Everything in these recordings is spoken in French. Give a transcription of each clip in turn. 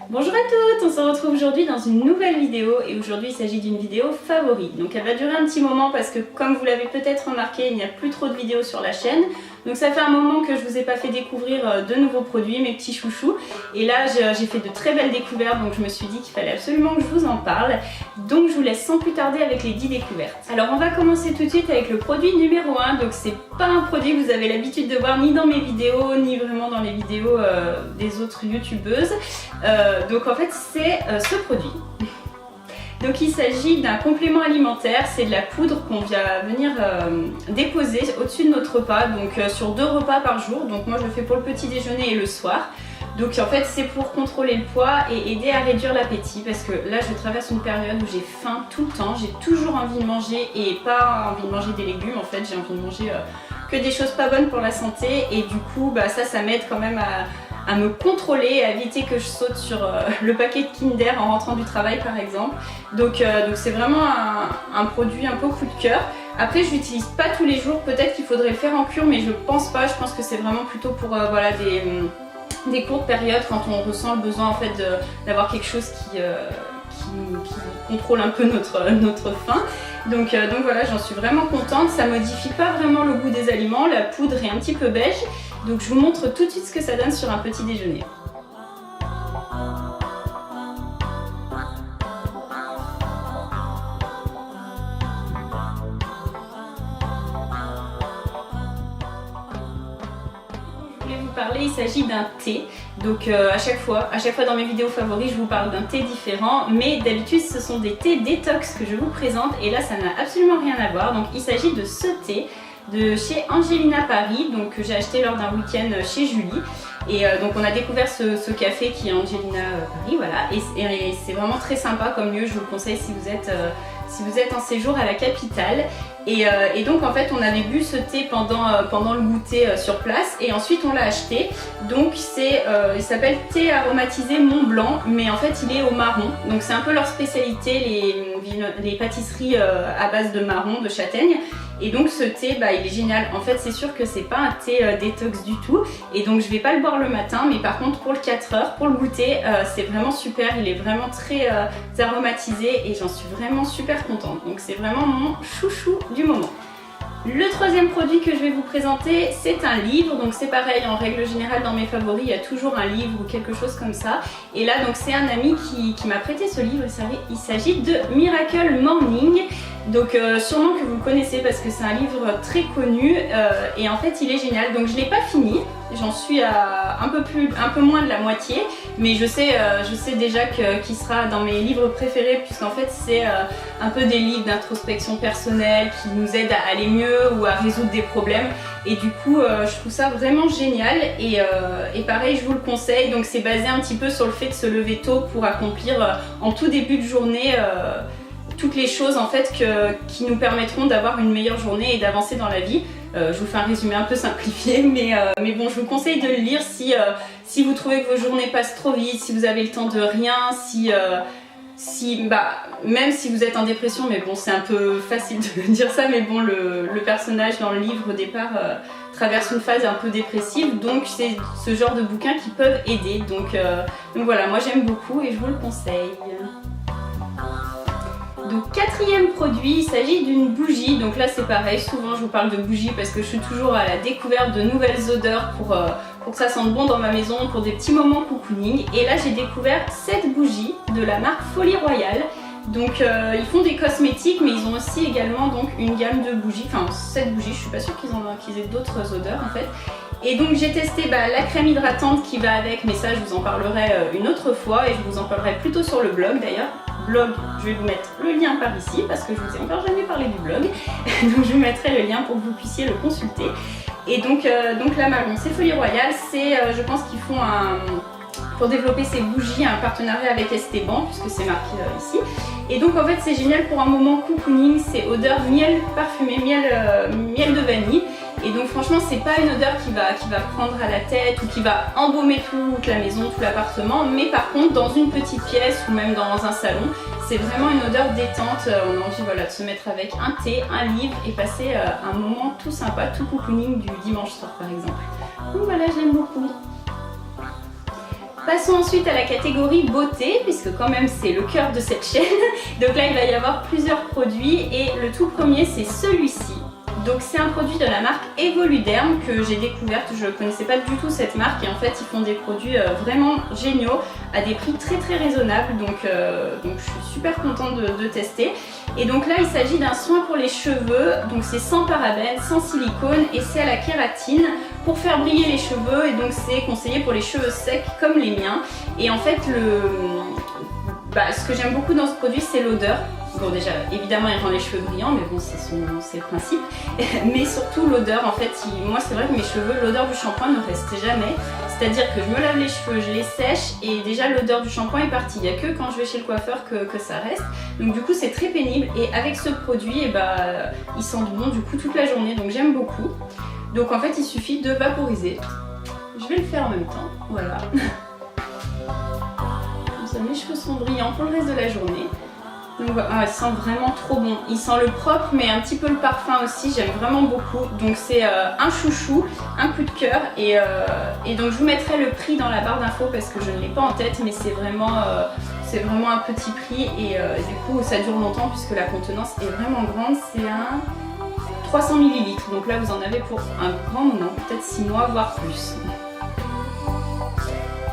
Bonjour à toutes, on se retrouve aujourd'hui dans une nouvelle vidéo et aujourd'hui il s'agit d'une vidéo favori. Donc elle va durer un petit moment parce que comme vous l'avez peut-être remarqué, il n'y a plus trop de vidéos sur la chaîne. Donc ça fait un moment que je vous ai pas fait découvrir de nouveaux produits, mes petits chouchous. Et là j'ai fait de très belles découvertes, donc je me suis dit qu'il fallait absolument que je vous en parle. Donc je vous laisse sans plus tarder avec les 10 découvertes. Alors on va commencer tout de suite avec le produit numéro 1. Donc c'est pas un produit que vous avez l'habitude de voir ni dans mes vidéos, ni vraiment dans les vidéos des autres youtubeuses. Donc en fait c'est ce produit. Donc il s'agit d'un complément alimentaire, c'est de la poudre qu'on vient venir déposer au-dessus de notre repas, donc sur 2 repas par jour. Donc moi je fais pour le petit déjeuner et le soir. Donc en fait c'est pour contrôler le poids et aider à réduire l'appétit parce que là je traverse une période où j'ai faim tout le temps, j'ai toujours envie de manger et pas envie de manger des légumes en fait, j'ai envie de manger que des choses pas bonnes pour la santé et du coup ça m'aide quand même à me contrôler, à éviter que je saute sur le paquet de Kinder en rentrant du travail par exemple. Donc c'est vraiment un produit un peu coup de cœur. Après je l'utilise pas tous les jours, peut-être qu'il faudrait le faire en cure mais je pense pas, je pense que c'est vraiment plutôt pour des courtes périodes quand on ressent le besoin en fait d'avoir quelque chose qui contrôle un peu notre faim. Donc voilà, j'en suis vraiment contente, ça modifie pas vraiment le goût des aliments, la poudre est un petit peu beige. Donc je vous montre tout de suite ce que ça donne sur un petit déjeuner. Parler, il s'agit d'un thé, donc à chaque fois dans mes vidéos favoris je vous parle d'un thé différent, mais d'habitude ce sont des thés détox que je vous présente et là ça n'a absolument rien à voir. Donc il s'agit de ce thé de chez Angelina Paris, donc que j'ai acheté lors d'un week-end chez Julie. Et donc on a découvert ce café qui est Angelina Paris, voilà, et c'est vraiment très sympa comme lieu, je vous le conseille si vous êtes en séjour à la capitale. Et donc en fait on avait bu ce thé pendant le goûter sur place et ensuite on l'a acheté. Donc il s'appelle thé aromatisé Mont Blanc, mais en fait il est au marron. Donc c'est un peu leur spécialité, les pâtisseries à base de marron, de châtaigne. Et donc ce thé il est génial. En fait c'est sûr que c'est pas un thé détox du tout et donc je vais pas le boire le matin, mais par contre pour le 4 heures, pour le goûter, c'est vraiment super. Il est vraiment très aromatisé et j'en suis vraiment super contente. Donc c'est vraiment mon chouchou du moment. Le troisième produit que je vais vous présenter, c'est un livre. Donc c'est pareil, en règle générale dans mes favoris il y a toujours un livre ou quelque chose comme ça. Et là donc c'est un ami qui m'a prêté ce livre. Il s'agit de Miracle Morning. Donc sûrement que vous le connaissez parce que c'est un livre très connu et en fait il est génial. Donc je ne l'ai pas fini, j'en suis à un peu moins de la moitié, mais je sais déjà qu'il sera dans mes livres préférés puisqu'en fait c'est un peu des livres d'introspection personnelle qui nous aident à aller mieux ou à résoudre des problèmes et du coup je trouve ça vraiment génial et pareil je vous le conseille. Donc c'est basé un petit peu sur le fait de se lever tôt pour accomplir en tout début de journée toutes les choses en fait qui nous permettront d'avoir une meilleure journée et d'avancer dans la vie. Je vous fais un résumé un peu simplifié, mais bon, je vous conseille de le lire si vous trouvez que vos journées passent trop vite, si vous avez le temps de rien, même si vous êtes en dépression, mais bon, c'est un peu facile de dire ça, mais bon, le personnage dans le livre au départ traverse une phase un peu dépressive, donc c'est ce genre de bouquins qui peuvent aider. Donc voilà, moi j'aime beaucoup et je vous le conseille. Donc quatrième produit, il s'agit d'une bougie. Donc là c'est pareil, souvent je vous parle de bougie parce que je suis toujours à la découverte de nouvelles odeurs pour que ça sente bon dans ma maison, pour des petits moments cocooning. Et là j'ai découvert cette bougie de la marque Folie Royale. Donc ils font des cosmétiques mais ils ont aussi également donc une gamme de bougies, enfin cette bougie, je suis pas sûre qu'ils aient d'autres odeurs en fait. Et donc j'ai testé la crème hydratante qui va avec, mais ça je vous en parlerai une autre fois et je vous en parlerai plutôt sur le blog d'ailleurs. Blog, je vais vous mettre le lien par ici parce que je vous ai encore jamais parlé du blog. Donc je vous mettrai le lien pour que vous puissiez le consulter. Et donc la marron, c'est Folie Royale, je pense qu'ils font pour développer ces bougies un partenariat avec Esteban puisque c'est marqué ici. Et donc en fait c'est génial pour un moment cocooning, c'est odeur miel parfumé, miel de vanille. Et donc franchement c'est pas une odeur qui va prendre à la tête ou qui va embaumer toute la maison, tout l'appartement, mais par contre dans une petite pièce ou même dans un salon, c'est vraiment une odeur détente. On a envie de se mettre avec un thé, un livre et passer un moment tout sympa, tout cocooning du dimanche soir par exemple. Donc voilà, j'aime beaucoup. Passons ensuite à la catégorie beauté, puisque quand même c'est le cœur de cette chaîne. Donc là il va y avoir plusieurs produits et le tout premier c'est celui-ci. Donc c'est un produit de la marque Evoluderm que j'ai découverte, je ne connaissais pas du tout cette marque et en fait ils font des produits vraiment géniaux à des prix très raisonnables, donc je suis super contente de tester. Et donc là il s'agit d'un soin pour les cheveux, donc c'est sans parabènes, sans silicone et c'est à la kératine pour faire briller les cheveux et donc c'est conseillé pour les cheveux secs comme les miens. Et en fait ce que j'aime beaucoup dans ce produit c'est l'odeur. Bon déjà évidemment il rend les cheveux brillants mais bon c'est le principe, mais surtout l'odeur en fait, moi c'est vrai que mes cheveux, l'odeur du shampoing ne reste jamais, c'est-à-dire que je me lave les cheveux, je les sèche et déjà l'odeur du shampoing est partie, il n'y a que quand je vais chez le coiffeur que ça reste, donc du coup c'est très pénible et avec ce produit il sent bon du coup toute la journée donc j'aime beaucoup. Donc en fait il suffit de vaporiser, je vais le faire en même temps, voilà. Comme ça mes cheveux sont brillants pour le reste de la journée. Donc il sent vraiment trop bon, il sent le propre mais un petit peu le parfum aussi, j'aime vraiment beaucoup. Donc c'est un chouchou, un coup de cœur et donc je vous mettrai le prix dans la barre d'infos parce que je ne l'ai pas en tête mais c'est vraiment un petit prix et du coup ça dure longtemps puisque la contenance est vraiment grande, c'est un 300 ml. Donc là vous en avez pour un grand moment, peut-être 6 mois voire plus.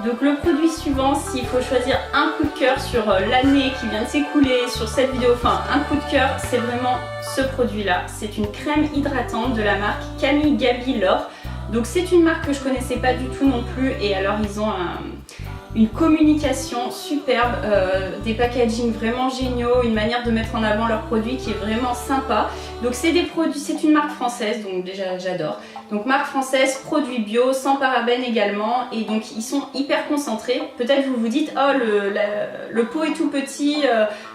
Donc le produit suivant, s'il faut choisir un coup de cœur sur l'année qui vient de s'écouler, sur cette vidéo, enfin un coup de cœur, c'est vraiment ce produit-là. C'est une crème hydratante de la marque Camille Gaby Laure. Donc c'est une marque que je connaissais pas du tout non plus et alors ils ont une communication superbe, des packagings vraiment géniaux, une manière de mettre en avant leurs produits qui est vraiment sympa. Donc c'est des produits, c'est une marque française, donc déjà j'adore. Donc marque française, produits bio, sans parabènes également, et donc ils sont hyper concentrés. Peut-être vous vous dites, oh le pot est tout petit,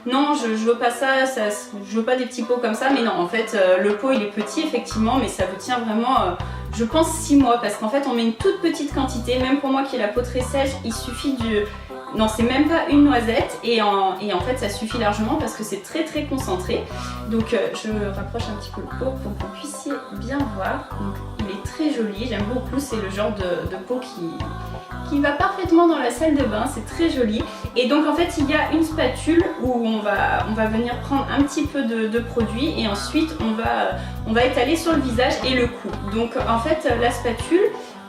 non je veux pas ça, je veux pas des petits pots comme ça, mais non en fait le pot il est petit effectivement, mais ça vous tient vraiment, je pense 6 mois, parce qu'en fait on met une toute petite quantité, même pour moi qui ai la peau très sèche, il suffit non c'est même pas une noisette et en fait ça suffit largement parce que c'est très concentré. Donc je rapproche un petit peu le pot pour que vous puissiez bien voir. Donc, il est très joli, j'aime beaucoup, c'est le genre de pot qui va parfaitement dans la salle de bain, c'est très joli. Et donc en fait il y a une spatule où on va venir prendre un petit peu de produit et ensuite on va étaler sur le visage et le cou. Donc en fait la spatule,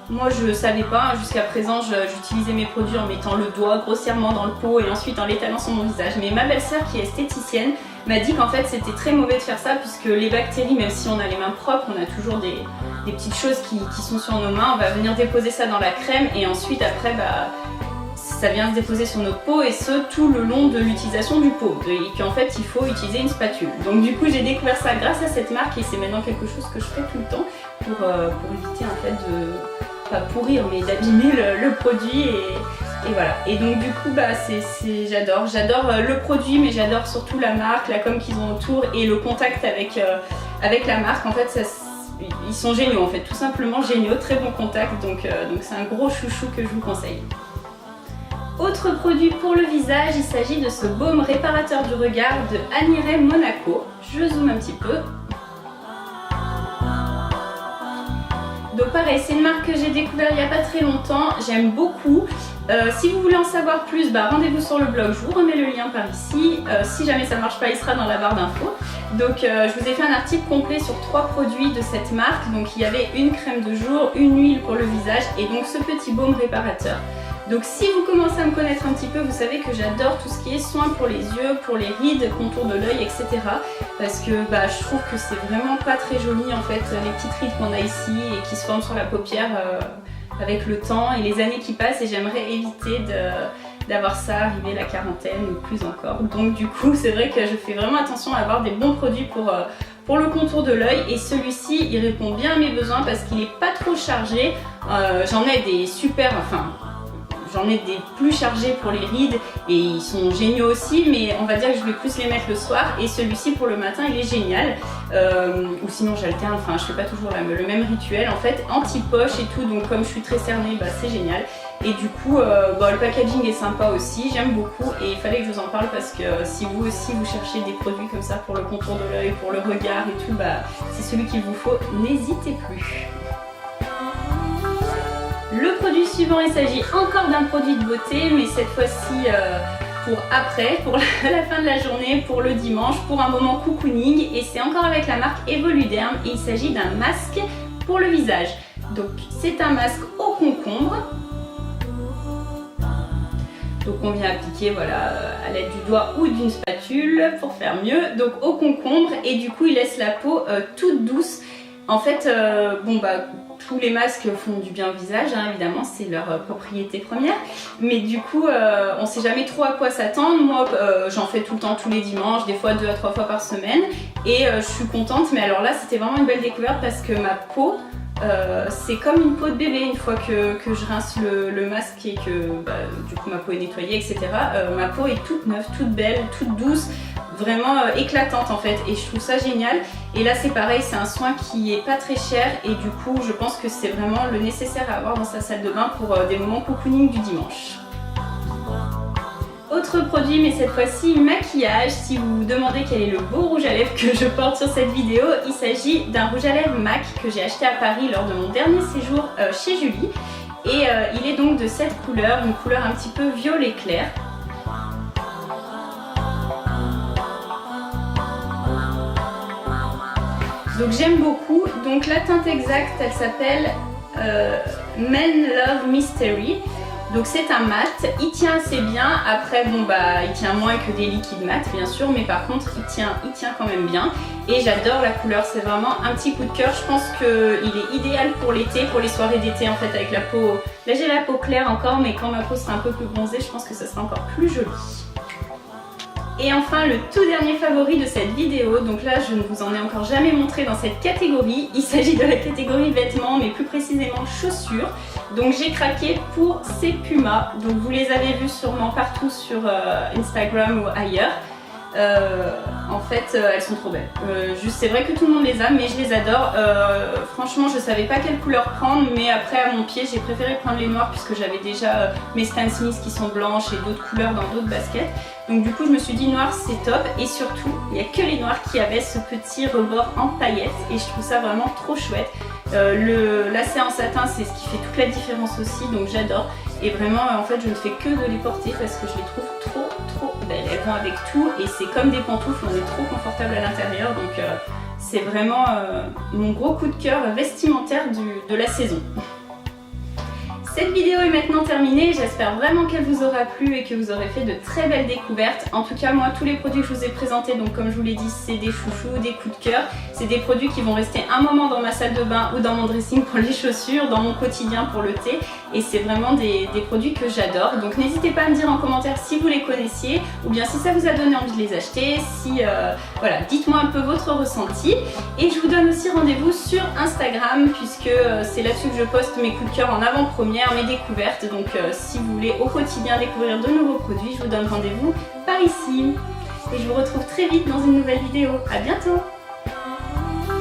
moi je savais pas, jusqu'à présent j'utilisais mes produits en mettant le doigt grossièrement dans le pot et ensuite en l'étalant sur mon visage. Mais ma belle-sœur qui est esthéticienne m'a dit qu'en fait c'était très mauvais de faire ça puisque les bactéries, même si on a les mains propres, on a toujours des petites choses qui sont sur nos mains, on va venir déposer ça dans la crème et ensuite après ça vient se déposer sur notre peau et ce tout le long de l'utilisation du pot et qu'en fait il faut utiliser une spatule. Donc du coup j'ai découvert ça grâce à cette marque et c'est maintenant quelque chose que je fais tout le temps pour éviter en fait de pas pourrir mais d'abîmer le produit et voilà. Et donc du coup j'adore le produit mais j'adore surtout la marque, la com qu'ils ont autour et le contact avec la marque. En fait ils sont géniaux en fait, tout simplement géniaux, très bon contact donc c'est un gros chouchou que je vous conseille. Autre produit pour le visage, il s'agit de ce baume réparateur du regard de Anirem Monaco. Je zoome un petit peu. Donc pareil, c'est une marque que j'ai découvert il n'y a pas très longtemps, j'aime beaucoup. Si vous voulez en savoir plus, rendez-vous sur le blog, je vous remets le lien par ici. Si jamais ça ne marche pas, il sera dans la barre d'infos. Donc je vous ai fait un article complet sur 3 produits de cette marque. Donc il y avait une crème de jour, une huile pour le visage et donc ce petit baume réparateur. Donc si vous commencez à me connaître un petit peu, vous savez que j'adore tout ce qui est soins pour les yeux, pour les rides, contour de l'œil, etc. Parce que je trouve que c'est vraiment pas très joli en fait, les petites rides qu'on a ici et qui se forment sur la paupière avec le temps et les années qui passent et j'aimerais éviter d'avoir ça arrivé la quarantaine ou plus encore. Donc du coup c'est vrai que je fais vraiment attention à avoir des bons produits pour le contour de l'œil et celui-ci il répond bien à mes besoins parce qu'il n'est pas trop chargé. J'en ai des super, j'en ai des plus chargés pour les rides et ils sont géniaux aussi, mais on va dire que je vais plus les mettre le soir et celui-ci pour le matin il est génial. Ou sinon j'alterne, je fais pas toujours le même rituel en fait, anti-poche et tout, donc comme je suis très cernée, c'est génial. Et du coup le packaging est sympa aussi, j'aime beaucoup et il fallait que je vous en parle parce que si vous aussi vous cherchez des produits comme ça pour le contour de l'œil, pour le regard et tout, c'est celui qu'il vous faut, n'hésitez plus. Le produit suivant, il s'agit encore d'un produit de beauté, mais cette fois-ci pour après, pour la fin de la journée, pour le dimanche, pour un moment cocooning, et c'est encore avec la marque Evoluderm et il s'agit d'un masque pour le visage. Donc c'est un masque au concombre. Donc on vient appliquer voilà, à l'aide du doigt ou d'une spatule pour faire mieux. Donc au concombre, et du coup il laisse la peau toute douce. En fait, tous les masques font du bien au visage, hein, évidemment, c'est leur propriété première. Mais du coup, on ne sait jamais trop à quoi s'attendre. Moi, j'en fais tout le temps, tous les dimanches, des fois 2 à 3 fois par semaine. Et je suis contente, mais alors là, c'était vraiment une belle découverte parce que ma peau, c'est comme une peau de bébé une fois que je rince le masque et que du coup ma peau est nettoyée, etc. Ma peau est toute neuve, toute belle, toute douce, vraiment éclatante en fait, et je trouve ça génial. Et là c'est pareil, c'est un soin qui est pas très cher et du coup je pense que c'est vraiment le nécessaire à avoir dans sa salle de bain pour des moments cocooning du dimanche. Autre produit, mais cette fois-ci maquillage. Si vous vous demandez quel est le beau rouge à lèvres que je porte sur cette vidéo, il s'agit d'un rouge à lèvres MAC que j'ai acheté à Paris lors de mon dernier séjour chez Julie. Et il est donc de cette couleur, une couleur un petit peu violet clair. Donc j'aime beaucoup. Donc la teinte exacte, elle s'appelle Men Love Mystery. Donc c'est un mat, il tient assez bien. Après il tient moins que des liquides mat bien sûr, mais par contre il tient quand même bien. Et j'adore la couleur, c'est vraiment un petit coup de cœur. Je pense qu'il est idéal pour l'été, pour les soirées d'été en fait avec la peau. Là j'ai la peau claire encore, mais quand ma peau sera un peu plus bronzée, je pense que ça sera encore plus joli. Et enfin le tout dernier favori de cette vidéo, donc là je ne vous en ai encore jamais montré dans cette catégorie, il s'agit de la catégorie vêtements mais plus précisément chaussures. Donc j'ai craqué pour ces Puma, donc vous les avez vus sûrement partout sur Instagram ou ailleurs. En fait elles sont trop belles, c'est vrai que tout le monde les a mais je les adore. Franchement je savais pas quelle couleur prendre, mais après à mon pied j'ai préféré prendre les noirs puisque j'avais déjà mes Stan Smith qui sont blanches et d'autres couleurs dans d'autres baskets. Donc du coup je me suis dit noir c'est top, et surtout il n'y a que les noirs qui avaient ce petit rebord en paillettes et je trouve ça vraiment trop chouette. Le lacet en satin c'est ce qui fait toute la différence aussi, donc j'adore. Et vraiment en fait je ne fais que de les porter parce que je les trouve trop belles. Elles vont avec tout et c'est comme des pantoufles, on est trop confortable à l'intérieur, donc c'est vraiment mon gros coup de cœur vestimentaire de la saison. Cette vidéo est maintenant terminée, j'espère vraiment qu'elle vous aura plu et que vous aurez fait de très belles découvertes. En tout cas moi tous les produits que je vous ai présentés, donc comme je vous l'ai dit, c'est des chouchous, des coups de cœur. C'est des produits qui vont rester un moment dans ma salle de bain ou dans mon dressing pour les chaussures, dans mon quotidien pour le thé, et c'est vraiment des produits que j'adore. Donc n'hésitez pas à me dire en commentaire si vous les connaissiez ou bien si ça vous a donné envie de les acheter, voilà, dites-moi un peu votre ressenti. Et je vous donne aussi rendez-vous sur Instagram puisque c'est là-dessus que je poste mes coups de cœur en avant-première, mes découvertes. Donc si vous voulez au quotidien découvrir de nouveaux produits, je vous donne rendez-vous par ici. Et je vous retrouve très vite dans une nouvelle vidéo. À bientôt!